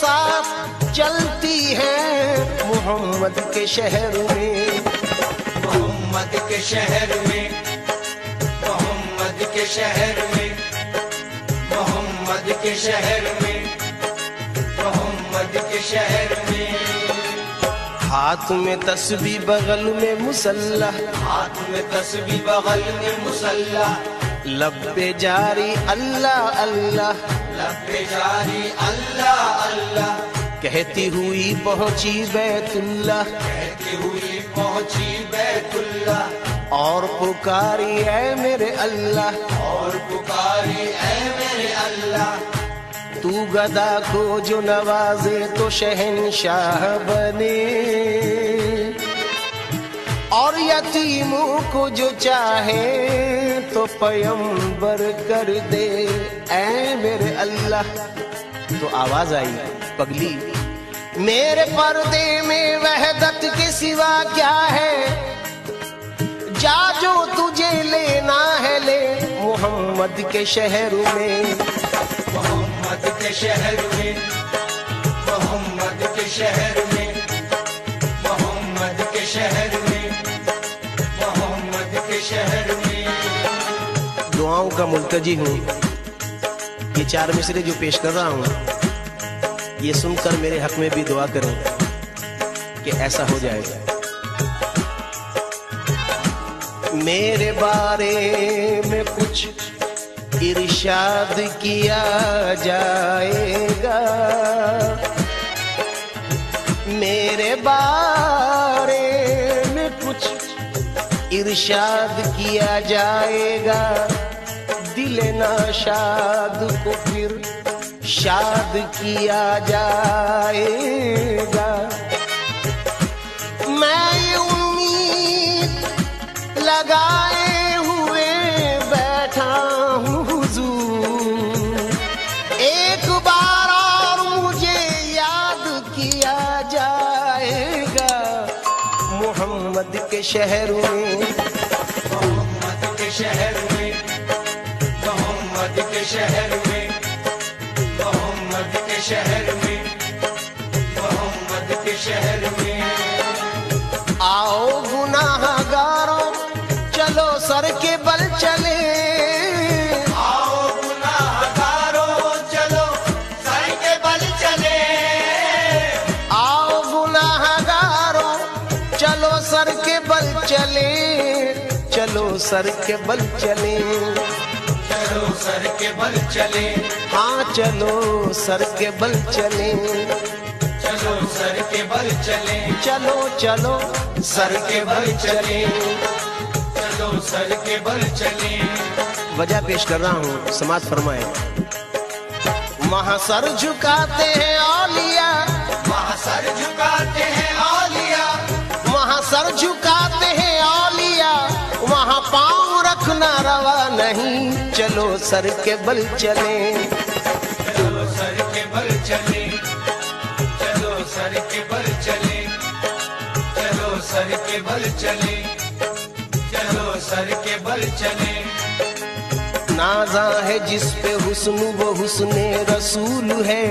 साथ चलती हैं मोहम्मद के शहर में। मोहम्मद के शहर में, मोहम्मद के शहर में, मोहम्मद के शहर में, मोहम्मद के शहर में। हाथ में तस्बीह बगल में मुसल्ला, हाथ में तस्बीह बगल में मुसल्ला, लब पे जारी अल्लाह अल्लाह, लब पे जारी अल्लाह अल्लाह, कहती हुई पहुंची बैतुल्लाह, कहती हुई पहुंची बैतुल्लाह, और पुकारी ऐ मेरे अल्लाह, और पुकारी ऐ मेरे अल्लाह। तू गदा को जो नवाजे तो शहंशाह बने, और यतीमों को जो चाहे तो पैगंबर कर दे ऐ मेरे अल्लाह। तो आवाज आई, पगली मेरे पर्दे में वहदत के सिवा क्या है, जा जो तुझे लेना है ले मोहम्मद के शहर में। मोहम्मद के शहर में, मोहम्मद के शहर में, मोहम्मद के शहर में, मोहम्मद के शहर में। दुआओं का मुल्तजी हूँ, ये 4 मिसरे जो पेश कर रहा हूँ ये सुनकर मेरे हक में भी दुआ करें कि ऐसा हो जाएगा। मेरे बारे में कुछ इरशाद किया जाएगा, मेरे बारे में कुछ इरशाद किया जाएगा, दिल नाशाद को फिर शाद किया जाएगा। मैं ये उम्मीद लगाए हुए बैठा हूँ हुजूर, एक बार और मुझे याद किया जाएगा मोहम्मद के शहर में। मोहम्मद के शहर में, मोहम्मद के शहर में, मोहम्मद के शहर में, मोहम्मद के शहर में। आओ गुनाहगारों चलो सर के बल चले, आओ गुनाहगारों चलो सर के बल चले, आओ गुनाहगारों चलो सर के बल चले, चलो सर के बल चले, चलो सर के बल चले, हाँ चलो सर के बल चले, चलो सर के बल चले, चलो चलो सर के बल चले, चलो सर के बल चले। वजह पेश कर रहा हूँ, समाज फरमाए। वहाँ सर झुकाते हैं औलिया, वहाँ सर झुकाते हैं औलिया, वहाँ सर झुकाते हैं औलिया, वहाँ पाँव रखना रवा नहीं, चलो सर के बल चले, चलो सर के बल चले, चलो सर के बल चले, चलो सर के बल चले, चलो सर के बल चले। नाजा है जिस पे हुस्न वो हुस्ने रसूल है,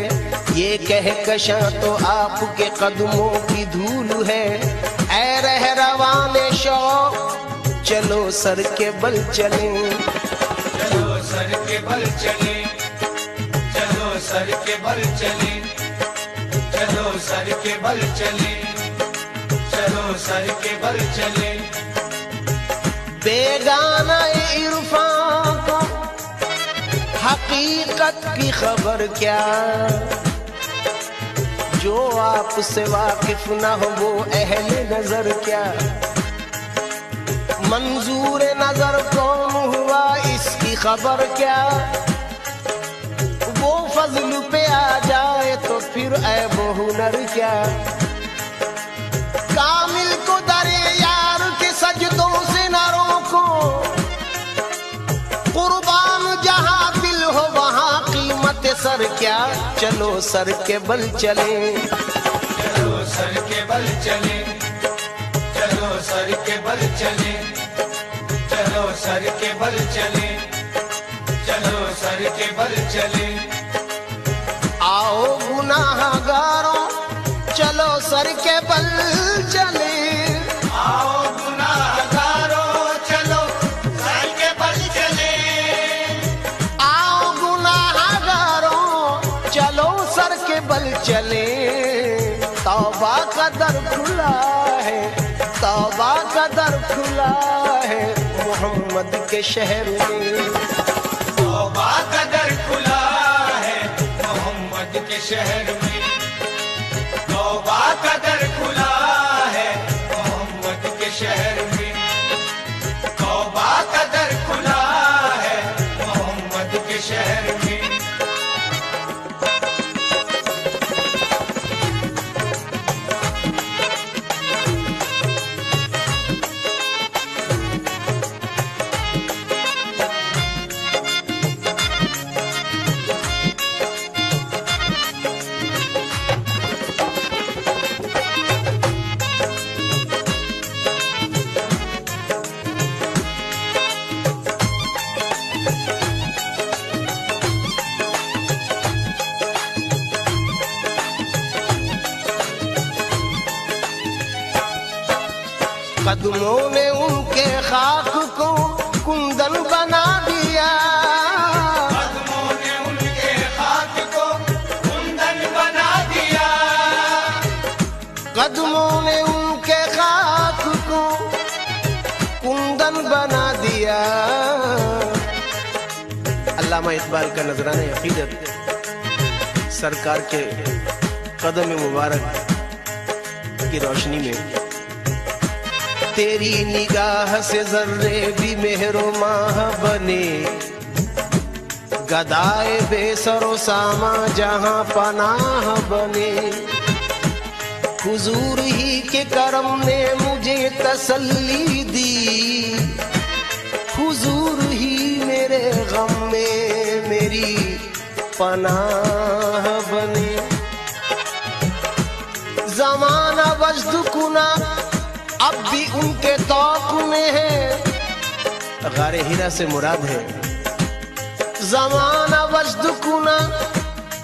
ये कह कशा तो आपके कदमों की धूल है, ऐ रह रवाने शौक चलो सर के बल चले, चलो सर के बल चले, चलो सर के बल चले, चलो सर के बल चले, चलो सर के बल चले। बेगाना इरफान को हकीकत की खबर क्या, जो आपसे वाकिफ ना हो वो अहले नजर क्या, मंजूर नजर कौन हुआ इसकी खबर क्या, वो फजल पे आ जाए तो फिर ऐब हुनर क्या, कामिल को दरे यार के सजदों से न रोको, कुर्बान जहां दिल हो वहां कीमत सर क्या, चलो सर के बल चले, चलो सर के बल चले, चलो सर के बल चले, चलो सर के बल चले, चलो सर के बल चले। आओ गुनाह सर के बल चले, आओ गुनाहगारों चलो सर के बल चले, आओ गुनाहगारों चलो सर के बल चले। तौबा का दर खुला है, तौबा का दर खुला है मोहम्मद के शहर में। तौबा का दर खुला है मोहम्मद के शहर में, तौबा का दर खुला है मोहम्मद के शहर में, तौबा का दर खुला है मोहम्मद के शहर में। कदमों ने उनके खाक को कुंदन बना दिया, कदमों ने उनके खाक को कुंदन बना दिया, कदमों ने उनके खाक को कुंदन बना दिया। अल्लामा इकबाल का नजराना अकीदत सरकार के कदम मुबारक की रोशनी में, तेरी निगाह से जर्रे भी मेहरो माह बने, गदाए बेसरो सामा जहां पनाह बने। हुजूर ही के करम ने मुझे तसल्ली दी, हुजूर ही मेरे गम में मेरी पनाह बने। जमाना वजद कुना अब भी उनके तौक में है, गारे हीरा से मुराद है। ज़माना वजद कुना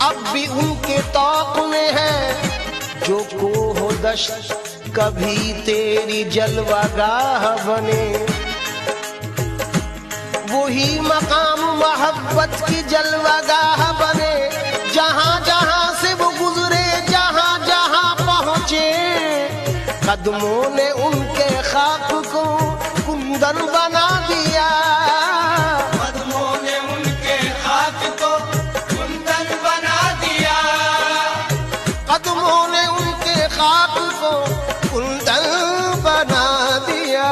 अब भी उनके तौक में है, जो कोह दश्त कभी तेरी जलवागाह बने। वही मकाम मोहब्बत की जलवागाह बने, जहां जहां से वो गुजरे जहां जहां पहुंचे। कदमों ने उनके खाक को कुंदन बना दिया, कदमों ने उनके खाक को कुंदन बना दिया, कदमों ने उनके खाक को कुंदन बना दिया।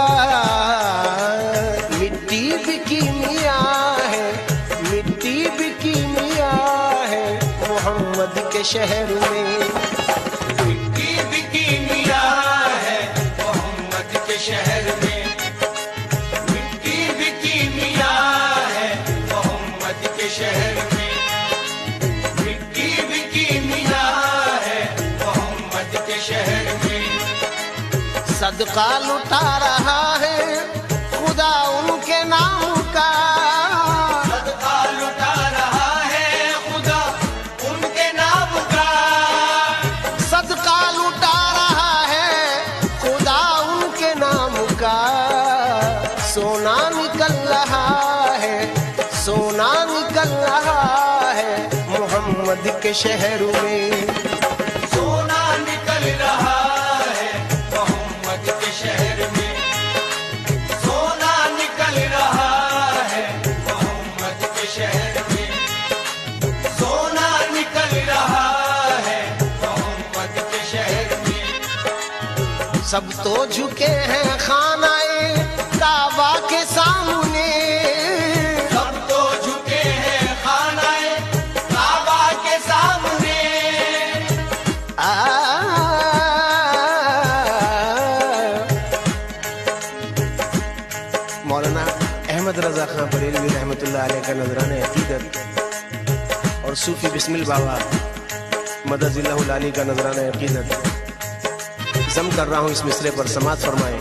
मिट्टी भी कीमिया है, मिट्टी भी कीमिया है मोहम्मद के शहर में। मिट्टी भी कीमिया है मोहम्मद के शहर में, मिट्टी भी कीमिया है मोहम्मद के शहर में, मिट्टी भी कीमिया है मोहम्मद के शहर में। सदका लुटा रहा है खुदा उनके नाम का, सदका लुटा रहा है खुदा उनके नाम का, सदका लुटा रहा है खुदा उनके नाम का। सोना निकल रहा है, सोना निकल रहा है मोहम्मद के शहर में। सोना निकल रहा है मोहम्मद के शहर में, सोना निकल रहा है मोहम्मद के शहर में, सोना निकल रहा है मोहम्मद के शहर में। सब तो झुके हैं खानाए काबा के सामने, सब तो झुके हैं खानाए काबा के सामने। मौलाना अहमद रजा खां बरेलवी रहमतुल्लाह अलैह का नजराना अकीदत और सूफी बिस्मिल बाबा मदजिल्लाहुल आली का नजराना अकीदत जम कर रहा हूँ इस मिसरे पर, समात फरमाए।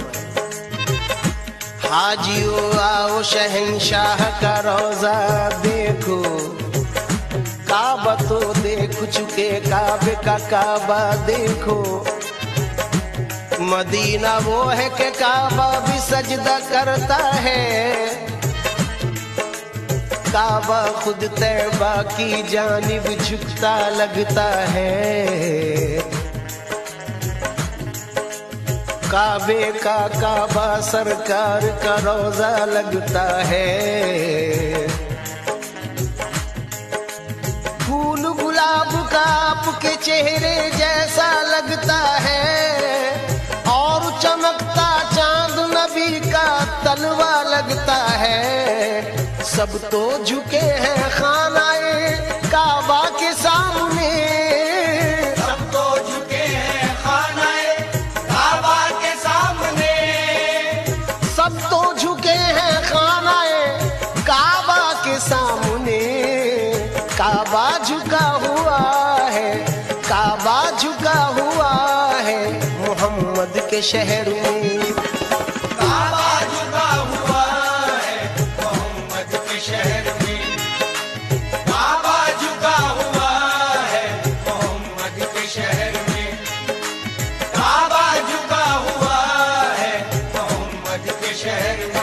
हाजियो आओ शहंशाह का रोजा देखो, काबा तो देख चुके काबे का काबा देखो। मदीना वो है कि काबा भी सजदा करता है, काबा खुद तैबा की जानिब झुकता लगता है। काबे का काबा सरकार का रोजा लगता है। फूल गुलाब का आपके चेहरे जैसा लगता है, और चमकता चांद नबी का तलवा लगता है। सब तो झुके हैं खानाए काबा के सामने, सब तो झुके हैं खानाए काबा के सामने, सब तो झुके हैं खानाए काबा के सामने। काबा झुका हुआ है, काबा झुका हुआ है मोहम्मद के शहर में। काबा झुका हुआ है मोहम्मद के शहर में, काबा झुका हुआ है मोहम्मद के शहर में, काबा झुका हुआ है मोहम्मद के शहर में।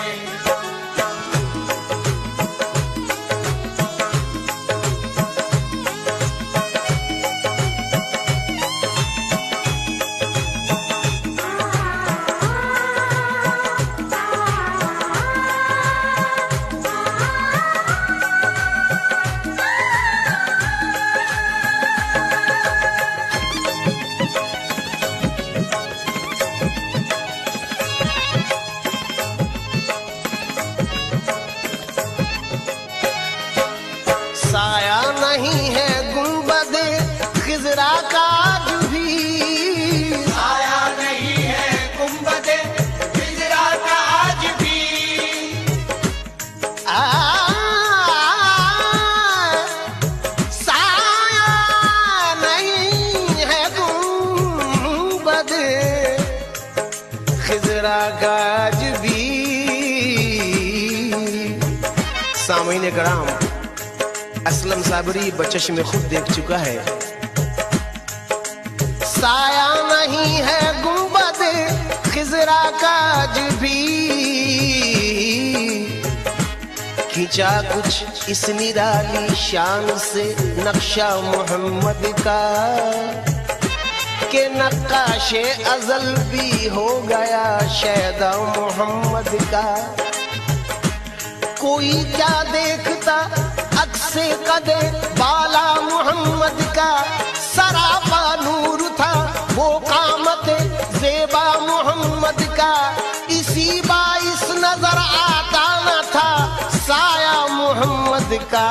साया नहीं है गुंबदे खिजरा का आज भी, आया नहीं है गुंबदे हिजरा का आज भी, साया नहीं है गुंबदे खिजरा का आज भी। सामईन कराम, असलम साबरी बचश में खुद देख चुका है। साया नहीं है गुंबद खिजरा का आज भी, खींचा कुछ इस निराली शान से नक्शा मोहम्मद का, के नक्काशे अजल भी हो गया शैदा मोहम्मद का। कोई क्या देखता अक्से कदे बाला मोहम्मद का, सरापा नूर था वो कामत ज़ेबा मोहम्मद का। इसी बाइस नजर आता न था साया मोहम्मद का।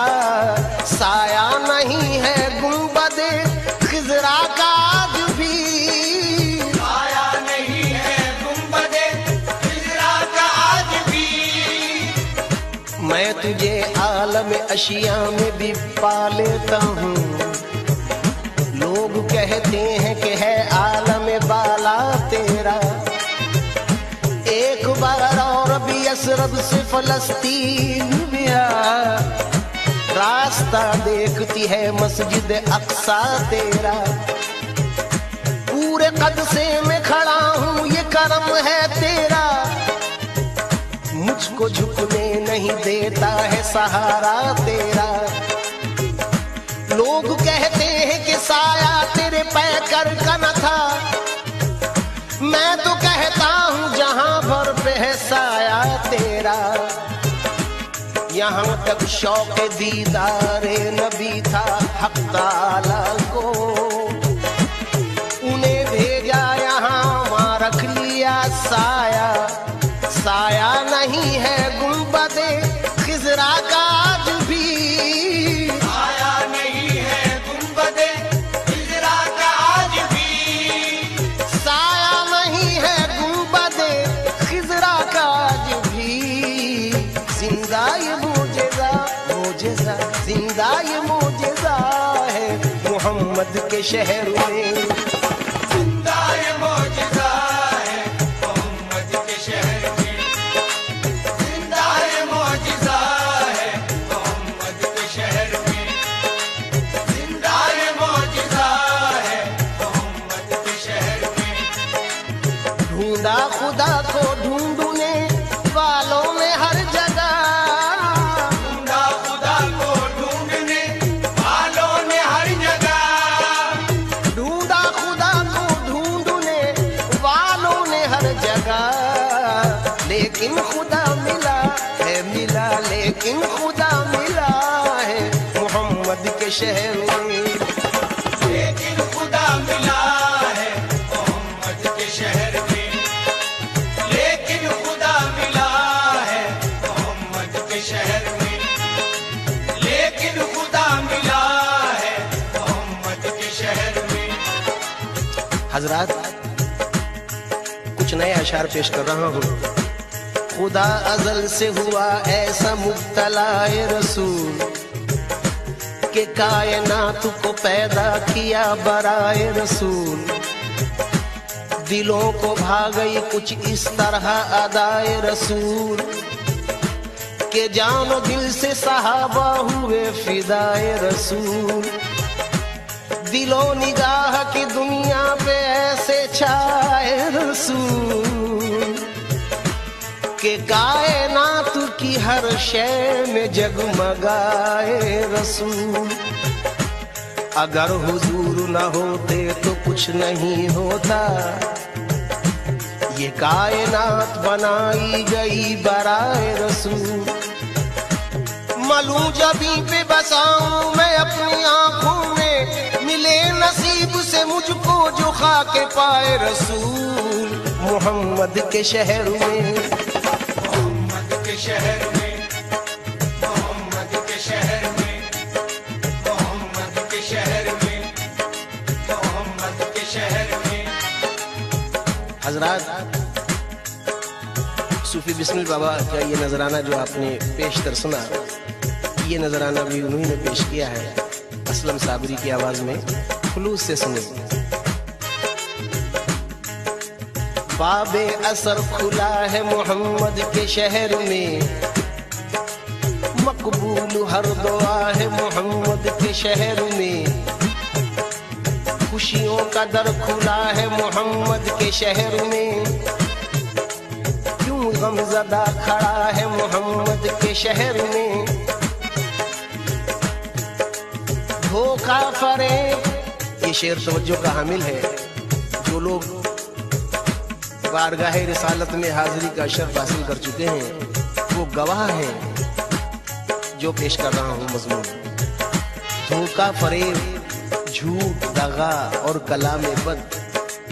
साया नहीं है गुंबदे खिजरा का आज भी, आया नहीं है गुंबदे हिजरा का आज भी। मैं तुझे आलम अशिया में भी पा लेता हूँ, लोग कहते हैं कि है आलम बाला तेरा। एक बार और भी यसरब से फलस्तीन में आ, रास्ता देखती है मस्जिद अक्सा तेरा। पूरे कद से मैं खड़ा हूँ ये करम है तेरा, मुझको झुकने नहीं देता है सहारा तेरा। लोग कहते हैं कि साया तेरे पैकर का न था, मैं तो कहता हूँ जहां भर पे है साया तेरा। यहाँ तक शौक दीदारे नबी था हक ताला को, उन्हें भेजा यहाँ वहाँ रख लिया साया। साया नहीं है गुंबदे खिजरा का आज भी, आया नहीं है गुंबदे हिजरा का आज भी। साया नहीं है गुंबदे खिजरा का आज भी। जिंदा ये मोजेज़ा मोजेज़ा, जिंदा ये मोजेज़ा है मोहम्मद के शहर में। जिंदा ये मौजज़ा है मोहम्मद के शहर में, जिंदा ये मौजज़ा है मोहम्मद के शहर में, जिंदा ये मौजज़ा है मोहम्मद के शहर में। ढूंढा खुदा को ढूंढने वालों ने हर जगह, ढूंढा खुदा को ढूंढने वालों ने हर जगह, ढूंढा खुदा को ढूंढने वालों ने हर जगह, लेकिन खुदा मिला है, मिला लेकिन खुदा मिला है मोहम्मद के शहर में, लेकिन खुदा मिला है मोहम्मद के शहर में, लेकिन खुदा मिला है मोहम्मद के शहर में, लेकिन खुदा मिला है मोहम्मद के शहर में। हजरात कुछ नए अशार पेश कर रहा हूँ। खुदा अजल से हुआ ऐसा मुब्तला रसूल के कायनात को पैदा किया बराए रसूल, दिलों को भा गई कुछ इस तरह अदाए रसूल के जानो दिल से सहाबा हुए फिदाए रसूल, दिलो निगाह की दुनिया पे ऐसे छाए रसूल के कायनात की हर शय में जगमगाए रसूल। अगर हुजूर न होते तो कुछ नहीं होता, ये कायनात बनाई गई बराए रसूल। मलूं जबी पे बसाऊं मैं अपनी आंखों में, मिले नसीब से मुझको जो खाके पाए रसूल मोहम्मद के शहर में, मोहम्मद के शहर में, मोहम्मद के शहर में, मोहम्मद के शहर में, मोहम्मद के शहर में। हजरात सूफी बिस्मिल बाबा का ये नजराना जो आपने पेशतर सुना, ये नजराना भी उन्हीं ने पेश किया है असलम साबरी की आवाज में, खुलूस से सुने। बाबे असर खुला है मोहम्मद के शहर में, मकबूल हर दुआ है मोहम्मद के शहर में, खुशियों का दर खुला है मोहम्मद के शहर में, क्यों गमज़दा खड़ा है मोहम्मद के शहर में, धोखा फरेब। ये शेर तवज्जो का हामिल है। जो लोग बारगाह रिसालत में हाजिरी का शर्फ हासिल कर चुके हैं वो गवाह हैं जो पेश कर रहा हूँ मजमून। धोखा फरेब झूठ दगा और कलाम बद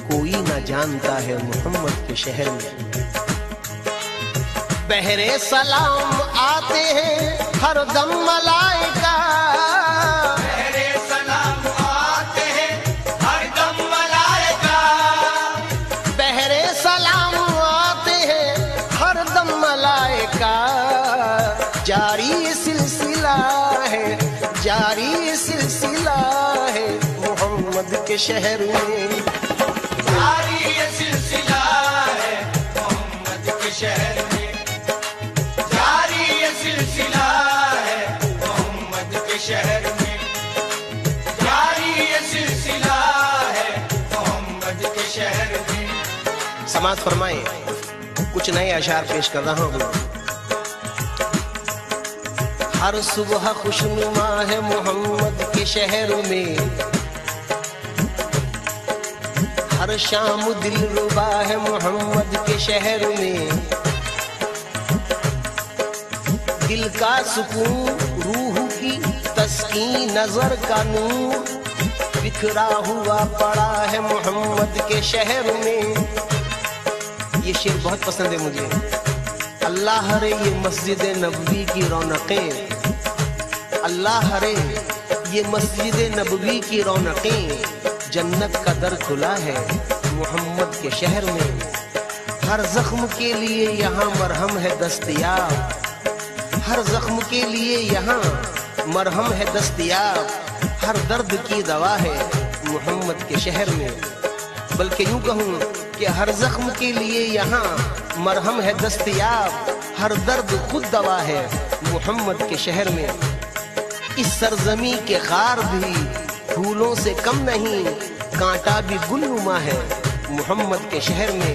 कोई ना जानता है मोहम्मद के शहर में। बहरे सलाम आते हैं हर दम मलाइका, बहरे सलाम आते हैं हर दम मलाइका, बहरे सलाम आते हैं हर दम मलाइका, जारी सिलसिला है, जारी सिलसिला है मोहम्मद के शहर में, जारी ये सिलसिला है मोहम्मद के शहर में, जारी ये सिलसिला है मोहम्मद के शहर में, जारी ये सिलसिला है मोहम्मद के शहर में। समाज फरमाए कुछ नए अशार पेश कर रहा हूँ। हर सुबह खुशनुमा है मोहम्मद के शहर में, हर शाम दिलरुबा है मोहम्मद के शहर में, दिल का सुकून रूह की तस्कीन नजर का नूर बिखरा हुआ पड़ा है मोहम्मद के शहर में। ये शेर बहुत पसंद है मुझे। अल्लाह रे ये मस्जिद नबवी की रौनकें, अल्लाह रे ये मस्जिद नबवी की रौनकें, जन्नत का दर खुला है मोहम्मद के शहर में। हर जख्म के लिए यहाँ मरहम है दस्तयाब, हर जख्म के लिए यहाँ मरहम है दस्तयाब, हर दर्द की दवा है मोहम्मद के शहर में। बल्कि यूं कहूँ कि हर जख्म के लिए यहाँ मरहम है दस्तयाब, हर दर्द खुद दवा है मोहम्मद के शहर में। इस सरजमी के खार भी फूलों से कम नहीं, कांटा भी गुलनुमा है मोहम्मद के शहर में।